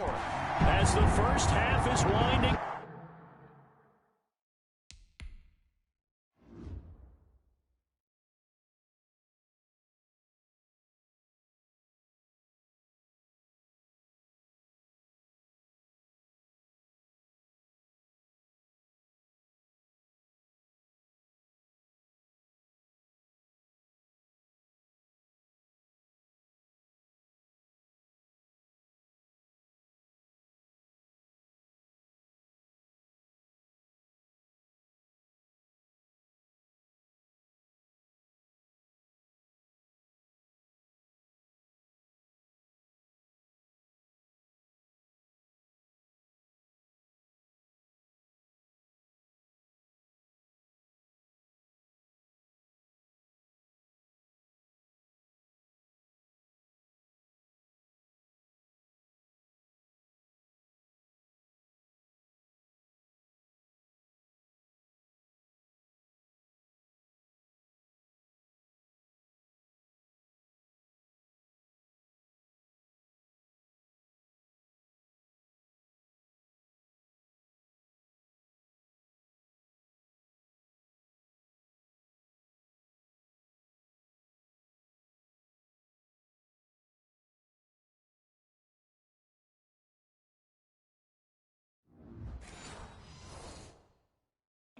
score as the first half is winding.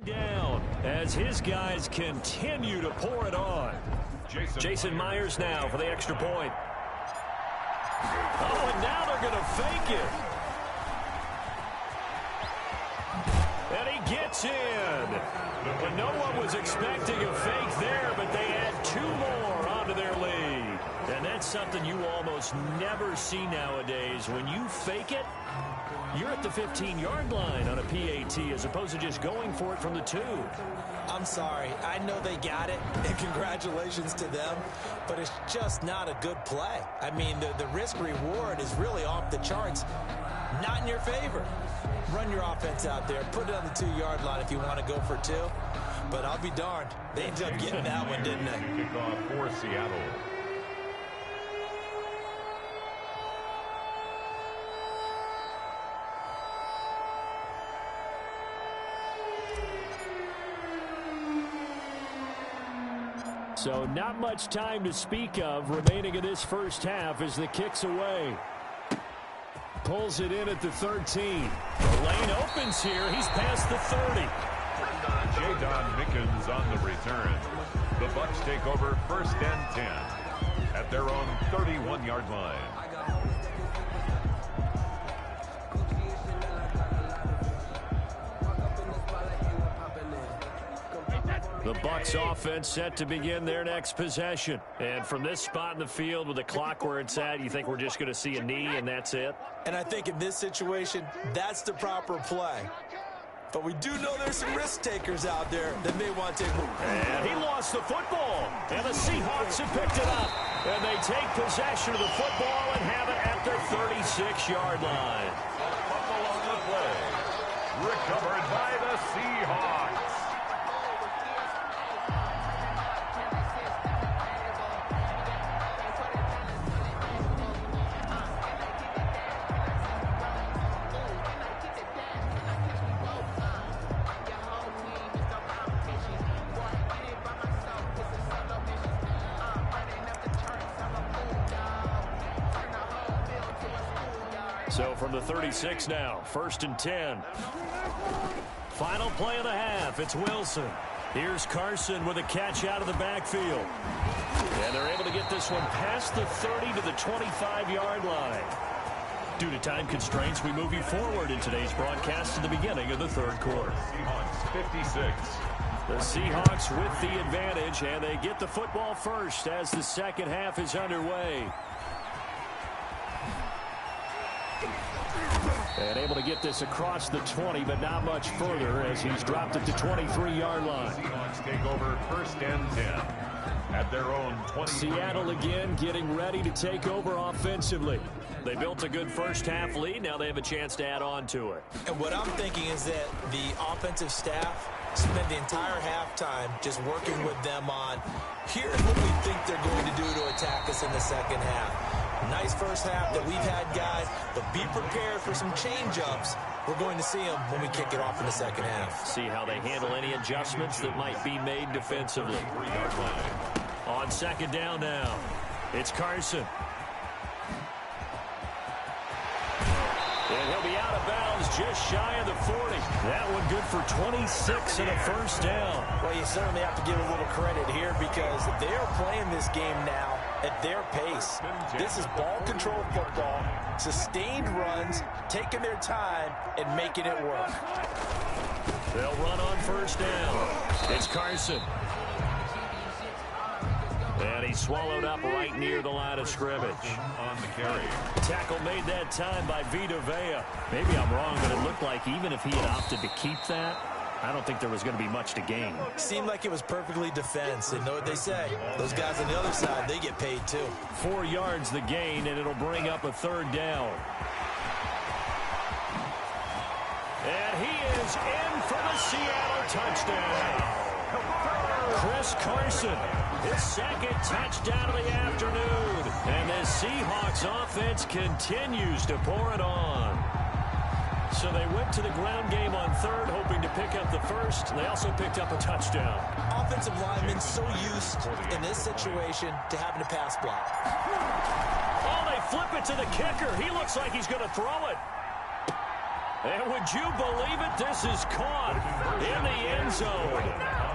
Down as his guys continue to pour it on. Jason Myers now for the extra point. Oh, and now they're going to fake it. And he gets in. But no one was expecting a fake there, but they add two more onto their lead. And that's something you almost never see nowadays. When you fake it, you're at the 15-yard line on a PAT as opposed to just going for it from the 2. I'm sorry. I know they got it, and congratulations to them, but it's just not a good play. I mean, the risk-reward is really off the charts, not in your favor. Run your offense out there. Put it on the 2-yard line if you want to go for 2, but I'll be darned. They ended up getting that one, didn't they? Kickoff for Seattle. So not much time to speak of remaining in this first half as the kick's away. Pulls it in at the 13. The lane opens here. He's past the 30. Jadon Mickens on the return. The Bucs take over 1st and 10 at their own 31-yard line. The Bucs offense set to begin their next possession. And from this spot in the field with the clock where it's at, you think we're just going to see a knee and that's it? And I think in this situation, that's the proper play. But we do know there's some risk takers out there that may want to take move. And he lost the football. And the Seahawks have picked it up. And they take possession of the football and have it at the 36-yard line. Buffalo on the play. Recovered by the Seahawks. So from the 36 now, 1st and 10. Final play of the half. It's Wilson. Here's Carson with a catch out of the backfield. And they're able to get this one past the 30 to the 25-yard line. Due to time constraints, we move you forward in today's broadcast to the beginning of the 3rd quarter. Seahawks 56. The Seahawks with the advantage, and they get the football first as the second half is underway. And able to get this across the 20, but not much further as he's dropped it to 23-yard line. Seahawks take over 1st and 10 at their own 20. Seattle again getting ready to take over offensively. They built a good first half lead. Now they have a chance to add on to it. And what I'm thinking is that the offensive staff spent the entire halftime just working with them on, here's what we think they're going to do to attack us in the second half. Nice first half that we've had, guys, but be prepared for some change-ups. We're going to see them when we kick it off in the second half. See how they handle any adjustments that might be made defensively. On second down now, it's Carson. And he'll be out of bounds just shy of the 40. That one good for 26 and a first down. Well, you certainly have to give a little credit here because they are playing this game now at their pace. This is ball control football, sustained runs, taking their time and making it work. They'll run on first down. It's Carson. And he's swallowed up right near the line of scrimmage. On the carry. Tackle made that time by Vita Vea. Maybe I'm wrong, but it looked like even if he had opted to keep that, I don't think there was going to be much to gain. Seemed like it was perfectly defense. And know what they say? Those guys on the other side, they get paid too. 4 yards the gain, and it'll bring up a third down. And he is in for the Seattle touchdown. Chris Carson, his second touchdown of the afternoon. And the Seahawks offense continues to pour it on. So they went to the ground game on third, hoping to pick up the first. They also picked up a touchdown. Offensive linemen so used in this situation to having to pass block. Oh, they flip it to the kicker. He looks like he's going to throw it. And would you believe it? This is caught in the end zone.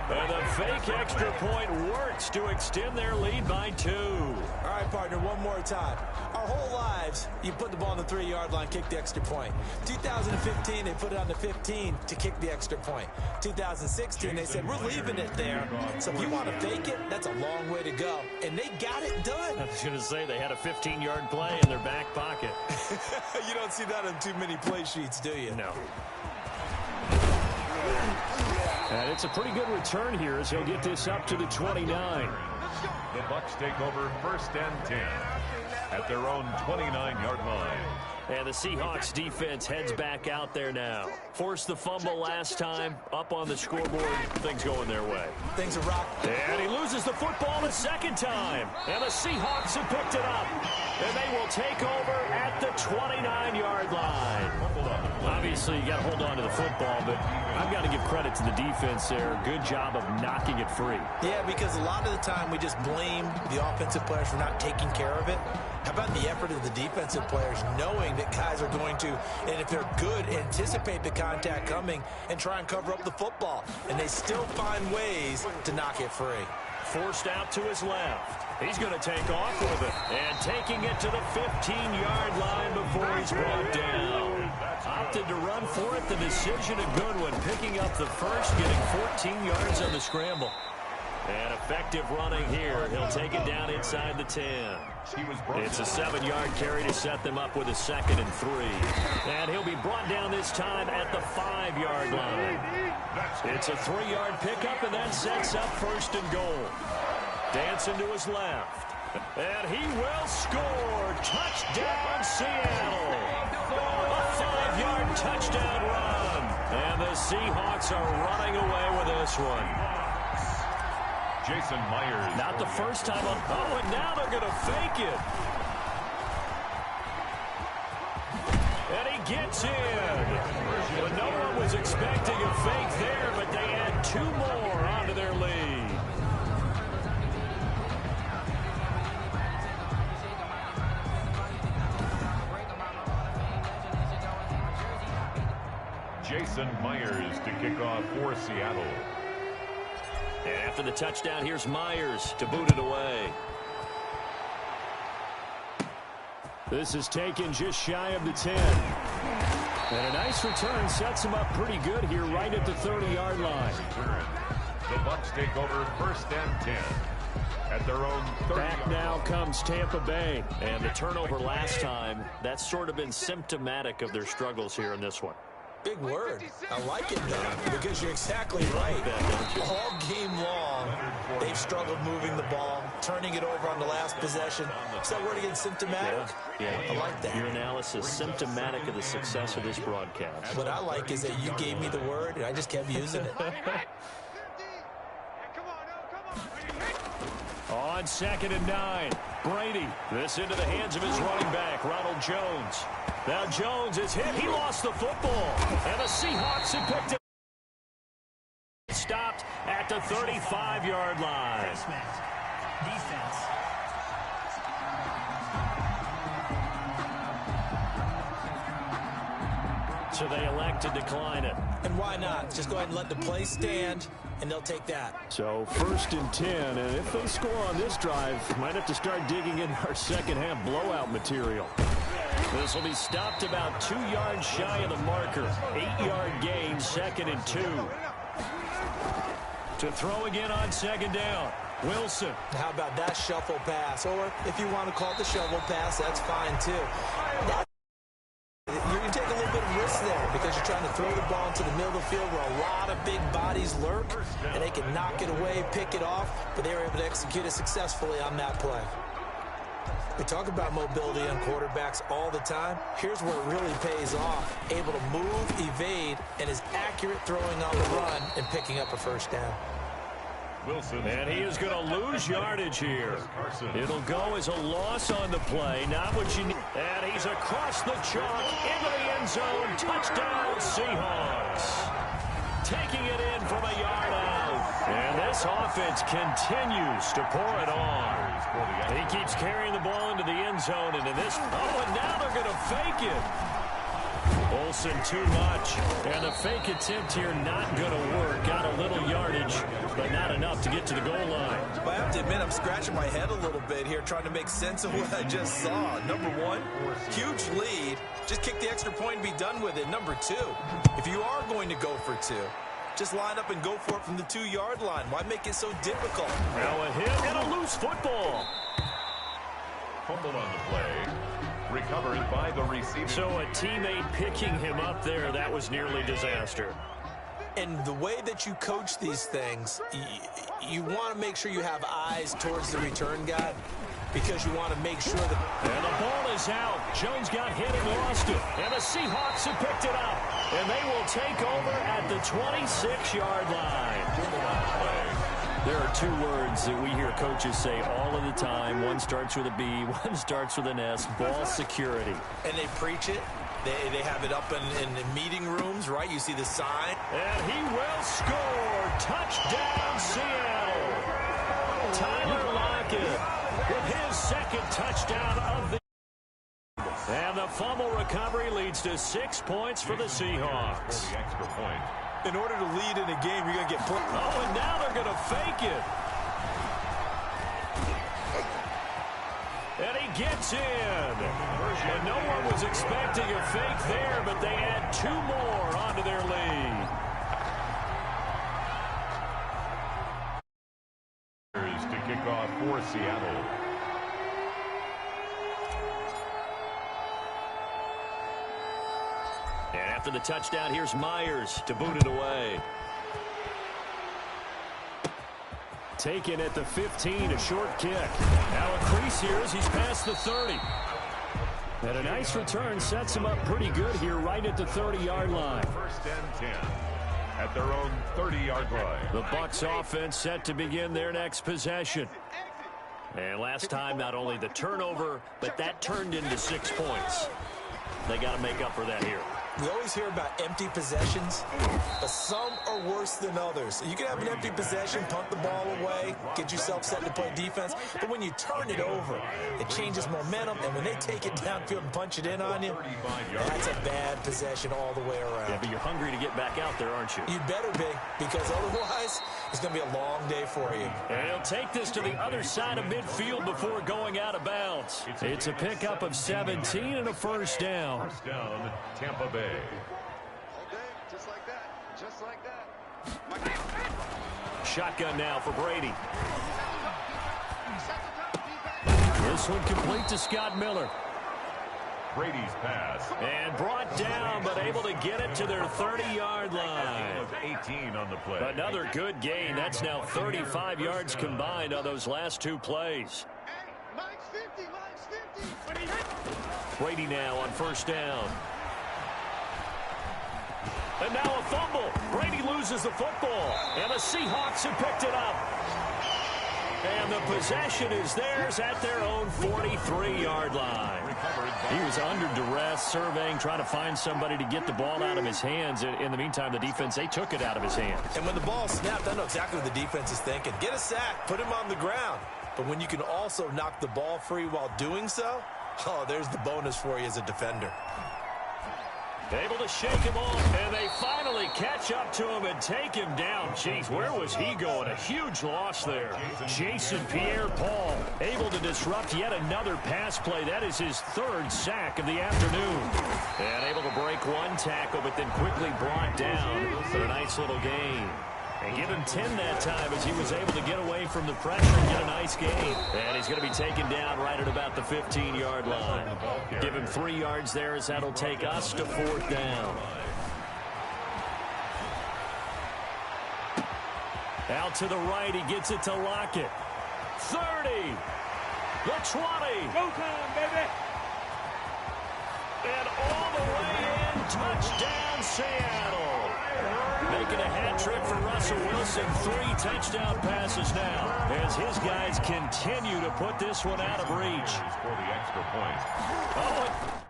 And the fake extra point works to extend their lead by 2. All right, partner, one more time. Our whole lives, you put the ball on the 3-yard line, kick the extra point. 2015, they put it on the 15 to kick the extra point. 2016, they said, we're leaving it there. So if you want to fake it, that's a long way to go. And they got it done. I was going to say they had a 15-yard play in their back pocket. You don't see that on too many play sheets, do you? No. And it's a pretty good return here as he'll get this up to the 29. The Bucs take over first and 10 at their own 29-yard line. And the Seahawks defense heads back out there now. Forced the fumble last time, up on the scoreboard, things going their way. Things are rocking. And he loses the football a second time. And the Seahawks have picked it up. And they will take over at the 29-yard line. Obviously, you got to hold on to the football, but I've got to give credit to the defense there. Good job of knocking it free. Yeah, because a lot of the time we just blame the offensive players for not taking care of it. How about the effort of the defensive players knowing that guys are going to, and if they're good, anticipate the contact coming and try and cover up the football. And they still find ways to knock it free. Forced out to his left. He's going to take off with it. And taking it to the 15-yard line before he's brought down. Opted to run for it. The decision a good one. Picking up the first, getting 14 yards on the scramble. And effective running here. He'll take it down inside the 10. It's a 7-yard carry to set them up with a 2nd and 3. And he'll be brought down this time at the 5-yard line. It's a 3-yard pickup, and that sets up 1st and goal. Dancing to his left. And he will score. Touchdown, Seattle. A 5-yard touchdown run. And the Seahawks are running away with this one. Jason Myers. Not the first time on. Oh, and now they're going to fake it. And he gets in. But no one was expecting a fake there, but they add 2 more onto their lead. Jason Myers to kick off for Seattle. And after the touchdown, here's Myers to boot it away. This is taken just shy of the 10. And a nice return sets him up pretty good here right at the 30-yard line. The Bucs take over 1st and 10 at their own 30. Back now comes Tampa Bay. And the turnover last time, that's sort of been symptomatic of their struggles here in this one. Big word. I like it, though, because you're exactly right. All game long, they've struggled moving the ball, turning it over on the last possession. Is that word again, symptomatic? Yeah. I like that. Your analysis, symptomatic of the success of this broadcast. What I like is that you gave me the word, and I just kept using it. On on 2nd and 9. Brady, this into the hands of his running back, Ronald Jones. Now Jones is hit. He lost the football. And the Seahawks have picked it. Stopped at the 35-yard line. Defense. So they elect to decline it. And why not? Just go ahead and let the play stand, and they'll take that. So 1st and 10, and if they score on this drive, might have to start digging in our second-half blowout material. This will be stopped about 2 yards shy of the marker. 8-yard gain, 2nd and 2. To throw again on 2nd down. Wilson. How about that shuffle pass? Or if you want to call it the shovel pass, that's fine too. You're going to take a little bit of risk there because you're trying to throw the ball into the middle of the field where a lot of big bodies lurk, and they can knock it away, pick it off, but they were able to execute it successfully on that play. We talk about mobility on quarterbacks all the time. Here's where it really pays off. Able to move, evade, and is accurate throwing on the run and picking up a 1st down. Wilson. And he is going to lose yardage here. It'll go as a loss on the play. Not what you need. And he's across the chalk into the end zone. Touchdown, Seahawks. Taking it in from a yard out. And this offense continues to pour it on. He keeps carrying the ball into the end zone. And now they're going to fake it. Olsen too much, and the fake attempt here not going to work. Got a little yardage, but not enough to get to the goal line. I have to admit, I'm scratching my head a little bit here trying to make sense of what I just saw. Number one, huge lead. Just kick the extra point and be done with it. Number two, if you are going to go for 2, just line up and go for it from the 2-yard line. Why make it so difficult? Now a hit and a loose football. Fumble on the play. Recovered by the receiver. So a teammate picking him up there, that was nearly disaster. And the way that you coach these things, you want to make sure you have eyes towards the return guy because you want to make sure that... And the ball is out. Jones got hit and lost it. And the Seahawks have picked it up. And they will take over at the 26-yard line. There are 2 words that we hear coaches say all of the time. One starts with a B, one starts with an S. Ball security. And they preach it. They have it up in the meeting rooms, right? You see the sign. And he will score. Touchdown, Seattle. Tyler Lockett with his 2nd touchdown of the... And the fumble recovery leads to 6 points for the Seahawks. For the extra point. In order to lead in a game, you're going to get... Oh, and now they're going to fake it. And he gets in. And no one was expecting a fake there, but they add 2 more onto their lead. To kick off for Seattle. And after the touchdown, here's Myers to boot it away. Taken at the 15, a short kick. Now a crease here as he's past the 30. And a nice return sets him up pretty good here right at the 30-yard line. 1st and 10 at their own 30-yard line. The Bucs offense set to begin their next possession. And last time, not only the turnover, but that turned into 6 points. They got to make up for that here. We always hear about empty possessions, but some are worse than others. You can have an empty possession, punt the ball away, get yourself set to play defense, but when you turn it over, it changes momentum, and when they take it downfield and punch it in on you, that's a bad possession all the way around. Yeah, but you're hungry to get back out there, aren't you? You better be, because otherwise, it's going to be a long day for you. And he'll take this to the other side of midfield before going out of bounds. It's a pickup of 17 and a 1st down. 1st down, Tampa Bay. Just like that. Just like that. Shotgun now for Brady. This one complete to Scott Miller. Brady's pass. And brought down, but able to get it to their 30-yard line. 18 on the play. Another good gain. That's now 35 yards combined on those last 2 plays. Mine's 50. Mine's 50. Brady now on 1st down. And now a fumble. Brady loses the football. And the Seahawks have picked it up. And the possession is theirs at their own 43-yard line. He was under duress, surveying, trying to find somebody to get the ball out of his hands. In the meantime, the defense, they took it out of his hands. And when the ball snapped, I know exactly what the defense is thinking. Get a sack, put him on the ground. But when you can also knock the ball free while doing so, oh, there's the bonus for you as a defender. Able to shake him off, and they finally catch up to him and take him down. Jeez, where was he going? A huge loss there. Jason Pierre-Paul able to disrupt yet another pass play. That is his third sack of the afternoon. And able to break one tackle, but then quickly brought down for a nice little gain. And give him 10 that time as he was able to get away from the pressure and get a nice gain. And he's going to be taken down right at about the 15-yard line. Give him 3 yards there as that'll take us to 4th down. Out to the right, he gets it to Lockett. 30. The 20. Go time, baby. And all the way in, touchdown Seattle. Making a hat trick for Russell Wilson. 3 touchdown passes now as his guys continue to put this one out of reach. For the extra point. Oh,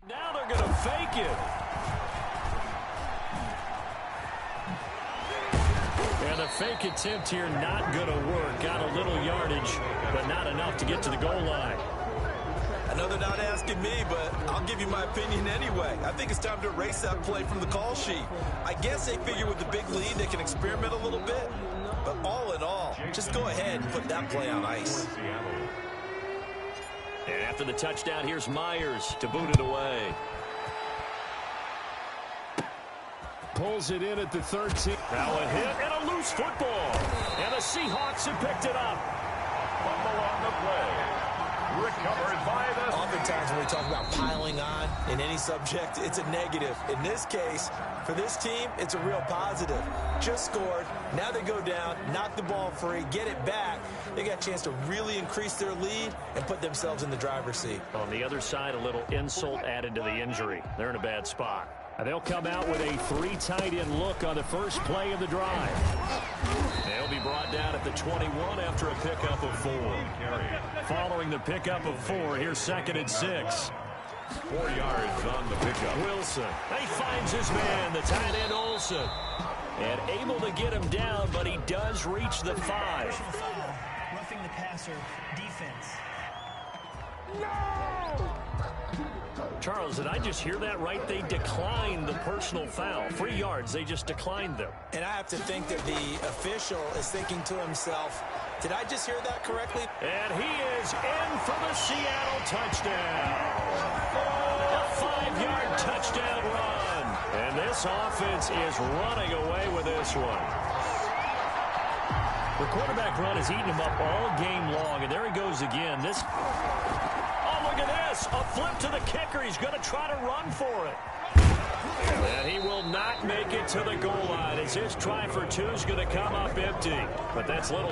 now they're going to fake it. And the fake attempt here not going to work. Got a little yardage, but not enough to get to the goal line. I know they're not asking me, but I'll give you my opinion anyway. I think it's time to erase that play from the call sheet. I guess they figure with the big lead they can experiment a little bit. But all in all, just go ahead and put that play on ice. And after the touchdown, here's Myers to boot it away. Pulls it in at the 13. Now a hit and a loose football. And the Seahawks have picked it up. Fumble on the play. Recovered by the... Oftentimes when we talk about piling on in any subject, it's a negative. In this case, for this team, it's a real positive. Just scored. Now they go down, knock the ball free, get it back. They got a chance to really increase their lead and put themselves in the driver's seat. On the other side, a little insult added to the injury. They're in a bad spot. And they'll come out with a 3 tight end look on the first play of the drive. They'll be brought down at the 21 after a pickup of 4. Following the pickup of 4, here's 2nd and 6. 4 yards on the pickup. Wilson. He finds his man, the tight end Olsen. And able to get him down, but he does reach the 5. Roughing the passer defense. Charles, did I just hear that right? They declined the personal foul. 3 yards, they just declined them. And I have to think that the official is thinking to himself, did I just hear that correctly? And he is in for the Seattle touchdown. A 5-yard touchdown run. And this offense is running away with this one. The quarterback run has eaten him up all game long, and there he goes again. Look at this. A flip to the kicker. He's going to try to run for it. And he will not make it to the goal line as his try for 2 is going to come up empty. But that's little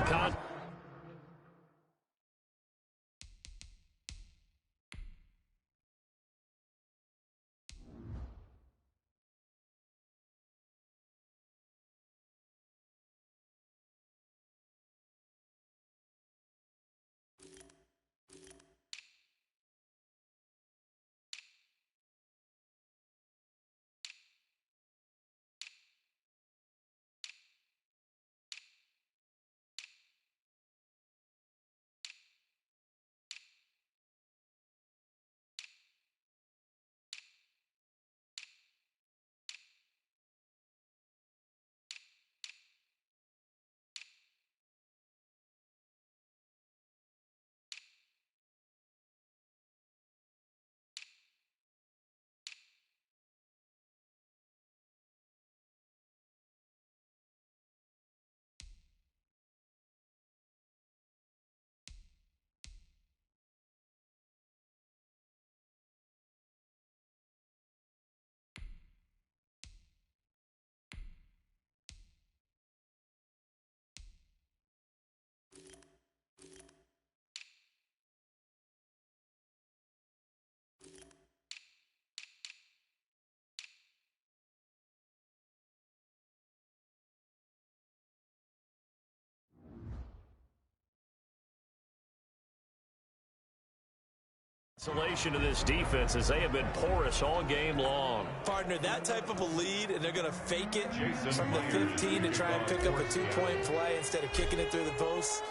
Isolation of this defense as they have been porous all game long. Partner, that type of a lead, and they're going to fake it from the 15 to try and pick up a 2-point play instead of kicking it through the post.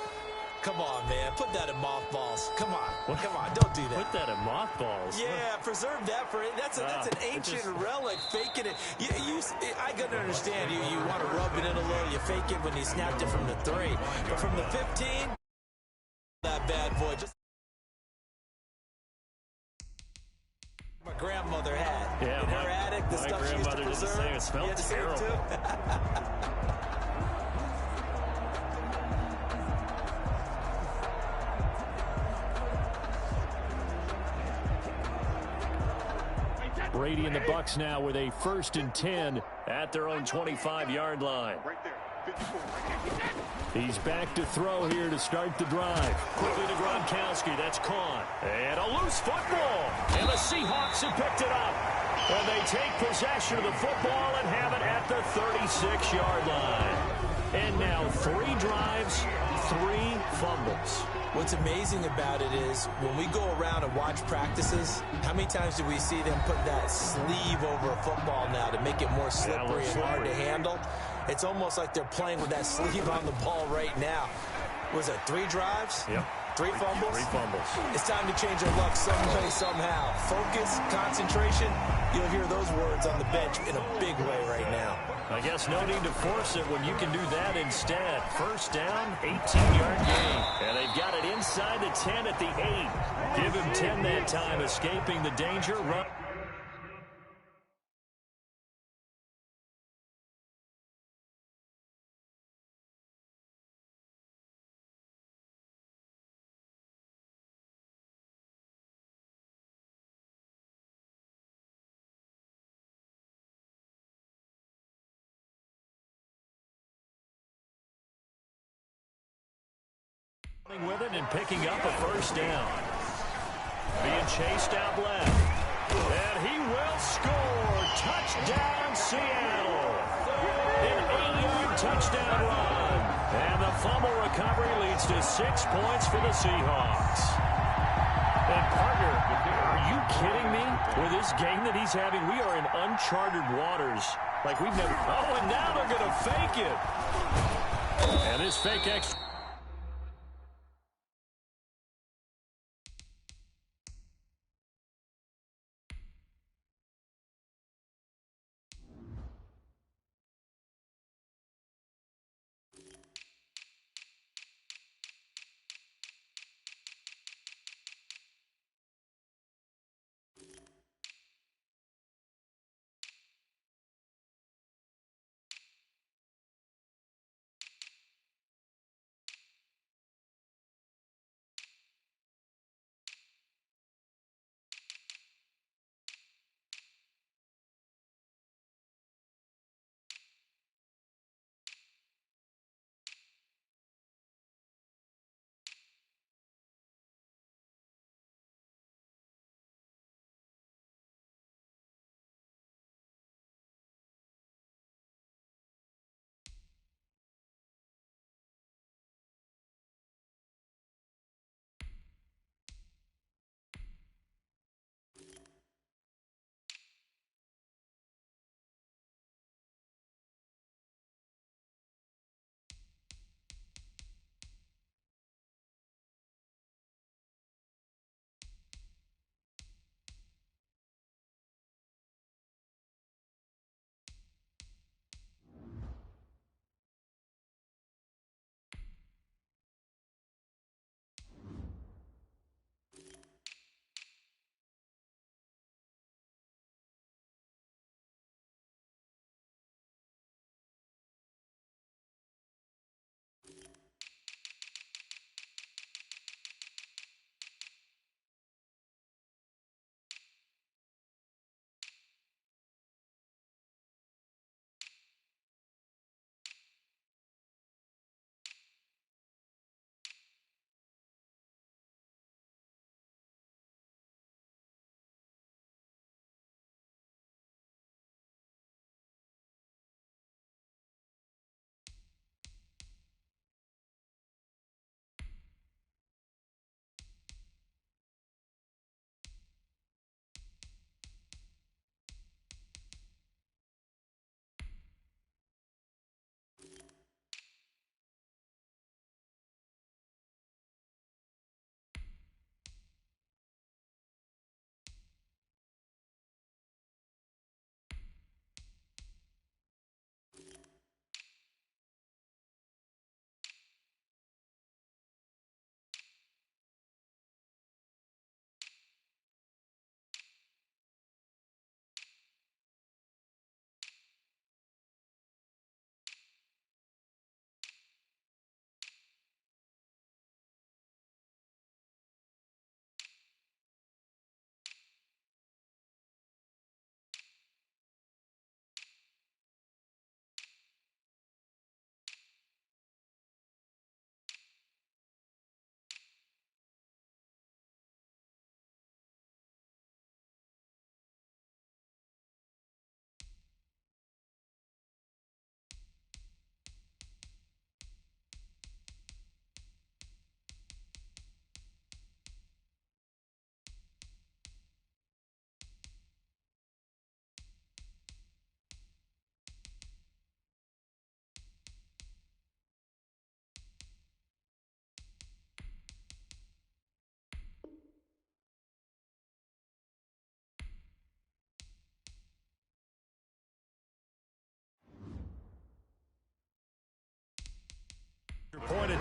Come on, man. Put that in mothballs. Come on. Come on. Don't do that. Put that in mothballs? Yeah, preserve that for it. That's an ancient relic, faking it. I can understand you want to rub it in a little. You fake it when you snapped it from the 3. But from the 15, that bad boy. Just my grandmother had. Yeah, in her attic, the stuff she used to preserve. Did the same. It smelled terrible. Brady and the Bucs now with a 1st and 10 at their own 25-yard line. He's back to throw here to start the drive. Quickly to Gronkowski. That's caught. And a loose football. And the Seahawks have picked it up. And they take possession of the football and have it at the 36-yard line. And now 3 drives, 3 fumbles. What's amazing about it is when we go around and watch practices, how many times do we see them put that sleeve over a football now to make it more slippery and hard to handle? It's almost like they're playing with that sleeve on the ball right now. Was it 3 drives? Yep. 3 fumbles? 3 fumbles. It's time to change our luck some way, somehow. Focus, concentration, you'll hear those words on the bench in a big way right now. I guess no need to force it when you can do that instead. 1st down, 18-yard gain. And they've got it inside the 10 at the 8. Give him 10 that time, escaping the danger. Run. With it and picking up a 1st down. Being chased out left. And he will score. Touchdown, Seattle. An 8-yard touchdown run. And the fumble recovery leads to 6 points for the Seahawks. And partner, are you kidding me? With this game that he's having, we are in uncharted waters. Like we've never. Oh, and now they're going to fake it. And this fake extra.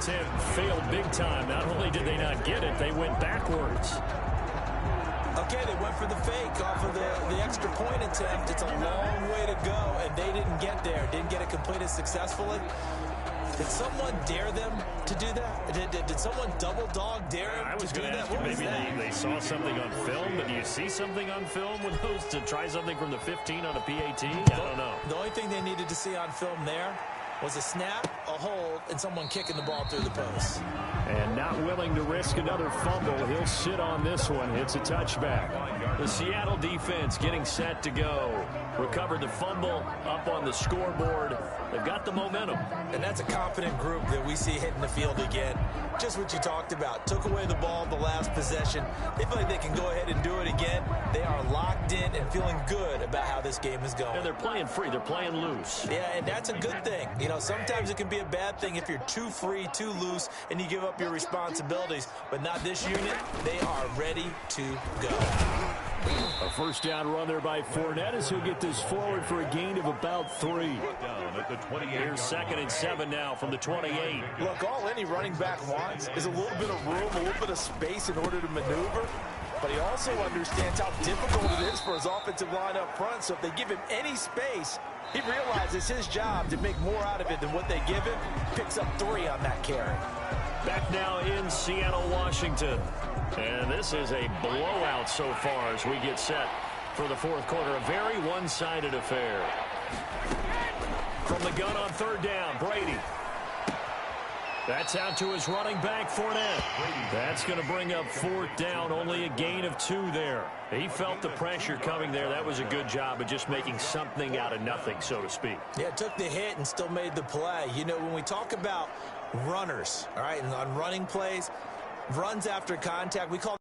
attempt failed big time. Not only did they not get it, they went backwards. Okay, they went for the fake off of the extra point attempt. It's a long way to go, and they didn't get there. Didn't get it completed successfully. Did someone dare them to do that? Did someone double dog dare them to do that? What was that? Maybe they saw something on film, but do you see something on film with those to try something from the 15 on a PAT? I don't know. The only thing they needed to see on film there was a snap, a hold, and someone kicking the ball through the post. And not willing to risk another fumble. He'll sit on this one. It's a touchback. The Seattle defense getting set to go. Recovered the fumble up on the scoreboard. They've got the momentum. And that's a confident group that we see hitting the field again. Just what you talked about. Took away the ball the last possession. They feel like they can go ahead and do it again. They are locked in and feeling good about how this game is going. And they're playing free. They're playing loose. Yeah, and that's a good thing. You know, sometimes it can be a bad thing if you're too free, too loose, and you give up your responsibilities. But not this unit. They are ready to go. A first down run there by Fournette as he'll get this forward for a gain of about 3. Down at the 28. Here's 2nd and 7 now from the 28. Look, all any running back wants is a little bit of room, a little bit of space in order to maneuver. But he also understands how difficult it is for his offensive line up front. So if they give him any space, he realizes his job to make more out of it than what they give him. Picks up 3 on that carry. Back now in Seattle, Washington. And this is a blowout so far as we get set for the fourth quarter. A very one-sided affair. From the gun on 3rd down, Brady. That's out to his running back, Fournette. That's going to bring up 4th down. Only a gain of 2 there. He felt the pressure coming there. That was a good job of just making something out of nothing, so to speak. Yeah, took the hit and still made the play. You know, when we talk about runners, all right, and on running plays, runs after contact, we call